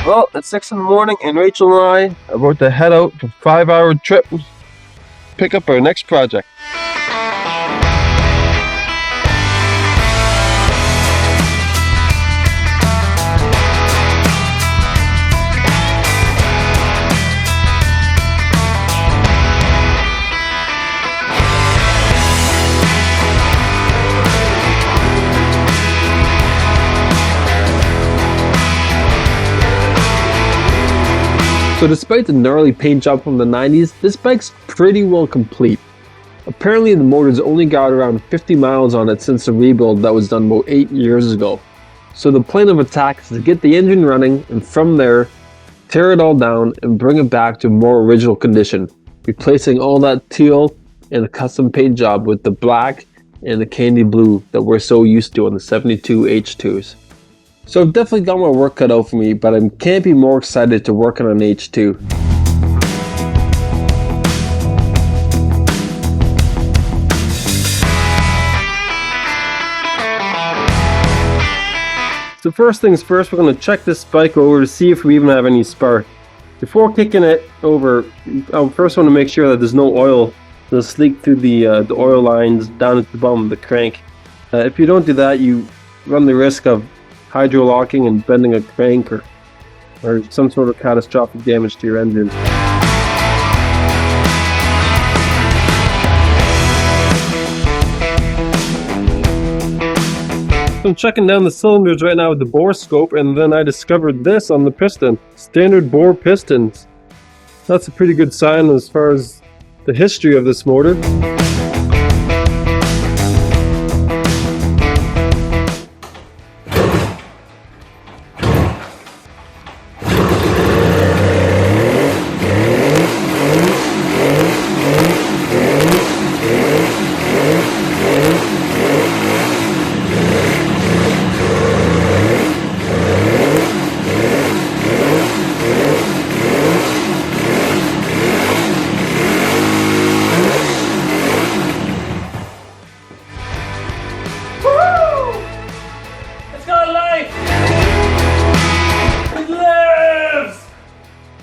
Well, it's 6 in the morning and Rachel and I are about to head out for a 5-hour trip, pick up our next project. So despite the gnarly paint job from the 90s, this bike's pretty well complete. Apparently the motor's only got around 50 miles on it since the rebuild that was done about 8 years ago. So the plan of attack is to get the engine running and from there, tear it all down and bring it back to more original condition, replacing all that teal and a custom paint job with the black and the candy blue that we're so used to on the 72 H2s. So I've definitely got my work cut out for me, but I can't be more excited to work on an H2. So first things first, we're going to check this bike over to see if we even have any spark. Before kicking it over, I first want to make sure that there's no oil that's leaked through the oil lines down at the bottom of the crank. If you don't do that, you run the risk of hydro-locking and bending a crank or some sort of catastrophic damage to your engine. So I'm checking down the cylinders right now with the bore scope, and then I discovered this on the piston. Standard bore pistons. That's a pretty good sign as far as the history of this motor.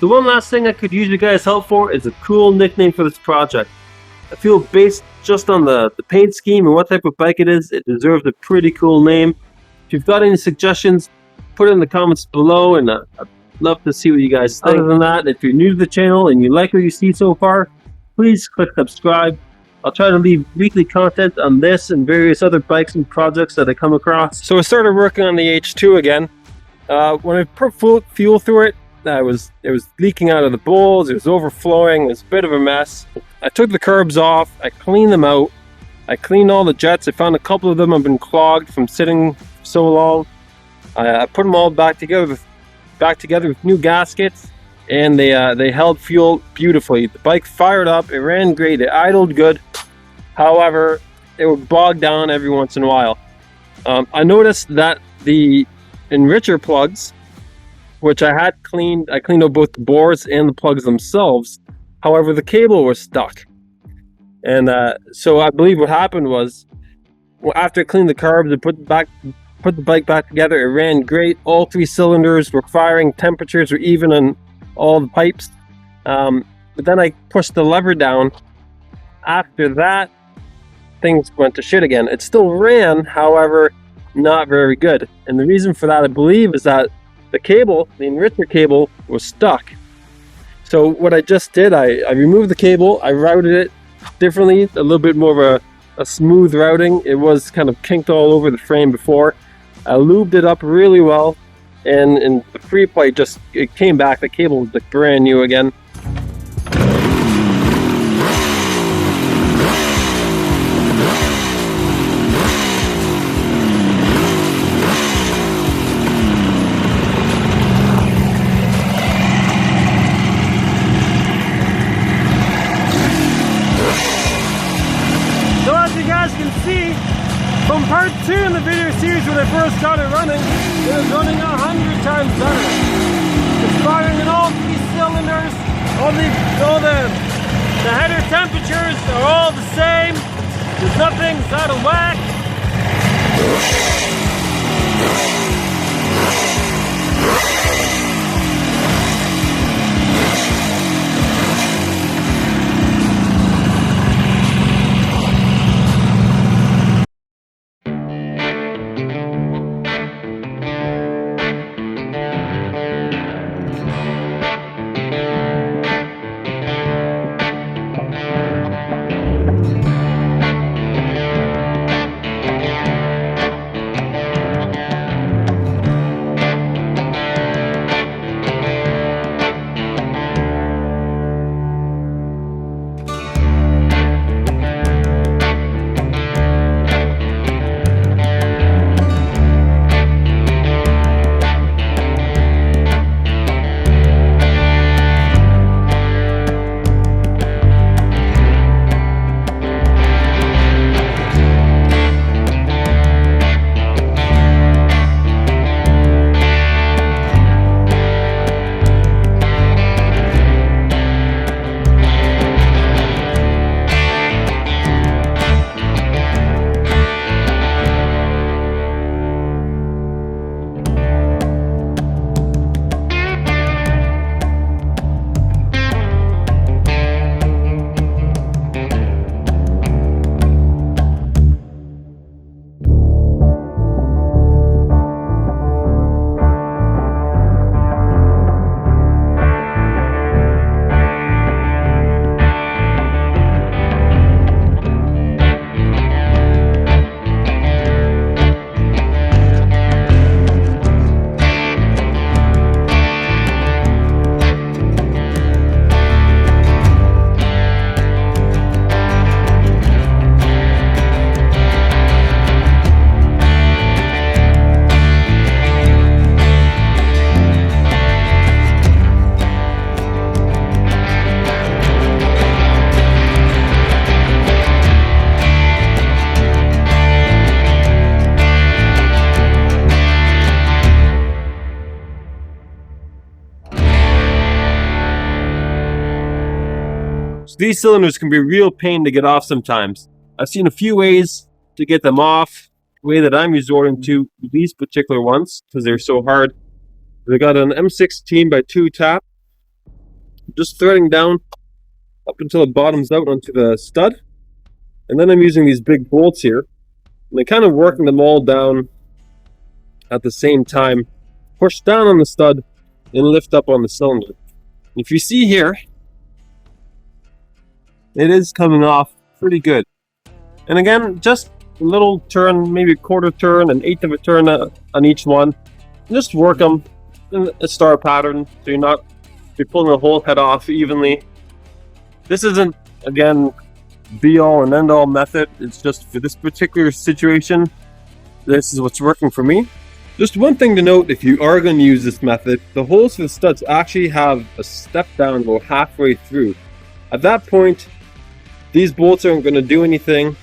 The one last thing I could use you guys' help for is a cool nickname for this project. I feel based just on the paint scheme and what type of bike it is, it deserves a pretty cool name. If you've got any suggestions, put it in the comments below, and I'd love to see what you guys think. Other than that, if you're new to the channel and you like what you see so far, please click subscribe. I'll try to leave weekly content on this and various other bikes and projects that I come across. So I started working on the H2 again. When I put fuel through it, it was leaking out of the bowls, it was overflowing, it was a bit of a mess. I took the curbs off, I cleaned them out, I cleaned all the jets. I found a couple of them have been clogged from sitting so long. I put them all back together with new gaskets, and they held fuel beautifully. The bike fired up, it ran great, it idled good. However, it would bog down every once in a while. I noticed that the enricher plugs, which I cleaned out both the bores and the plugs themselves. However, the cable was stuck. And so I believe what happened was, after I cleaned the carbs and put the bike back together, it ran great. All 3 cylinders were firing, temperatures were even on all the pipes. But then I pushed the lever down. After that, things went to shit again. It still ran, however, not very good. And the reason for that, I believe, is that the cable, the enricher cable, was stuck. So what I just did, I removed the cable, I routed it differently, a little bit more of a smooth routing. It was kind of kinked all over the frame before. I lubed it up really well, and in the free play, it came back. The cable was like brand new again. From part 2 in the video series, when I first started running, it was running 100 times better. It's firing in all 3 cylinders, all the header temperatures are all the same. There's nothing's out of whack. These cylinders can be a real pain to get off sometimes. I've seen a few ways to get them off. The way that I'm resorting to these particular ones, because they're so hard. They got an M16 by 2 tap. Just threading down up until it bottoms out onto the stud. And then I'm using these big bolts here. And I'm kind of working them all down at the same time. Push down on the stud and lift up on the cylinder. If you see here, it is coming off pretty good. And again, just a little turn, maybe a quarter turn, an eighth of a turn on each one. Just work them in a star pattern so you're pulling the whole head off evenly. This isn't, again, be all and end all method. It's just for this particular situation, this is what's working for me. Just one thing to note, if you are going to use this method, the holes for the studs actually have a step down about halfway through. At that point, these bolts aren't going to do anything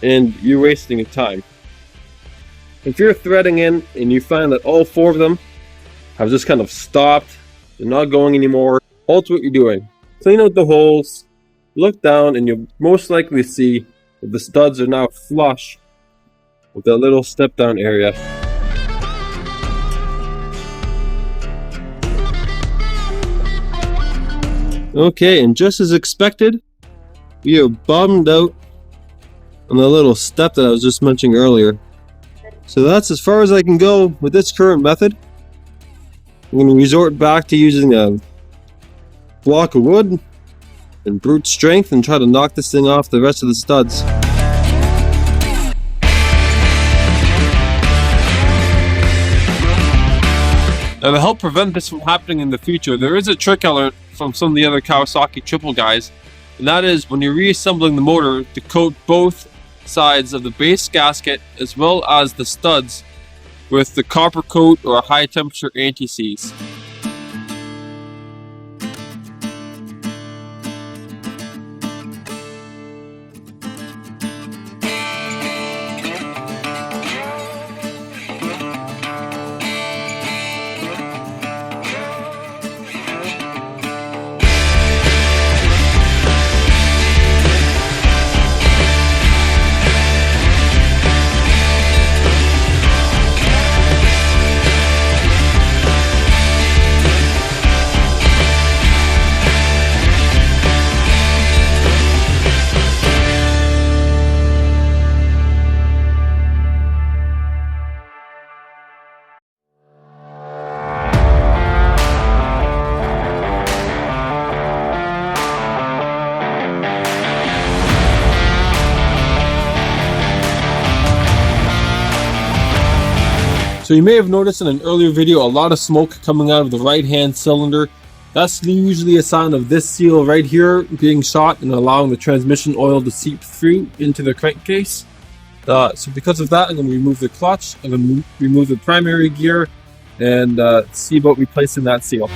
and you're wasting your time. If you're threading in and you find that all 4 of them have just kind of stopped, they're not going anymore, halt what you're doing. Clean out the holes, look down, and you'll most likely see that the studs are now flush with that little step down area. Okay, and just as expected, we are bottomed out on the little step that I was just mentioning earlier. So that's as far as I can go with this current method. I'm going to resort back to using a block of wood and brute strength and try to knock this thing off the rest of the studs. Now, to help prevent this from happening in the future, there is a trick I learned from some of the other Kawasaki triple guys, and that is when you're reassembling the motor to coat both sides of the base gasket as well as the studs with the copper coat or high temperature anti-seize. So you may have noticed in an earlier video a lot of smoke coming out of the right hand cylinder. That's usually a sign of this seal right here being shot and allowing the transmission oil to seep through into the crankcase. So because of that, I'm going to remove the clutch, I'm going to remove the primary gear and see about replacing that seal.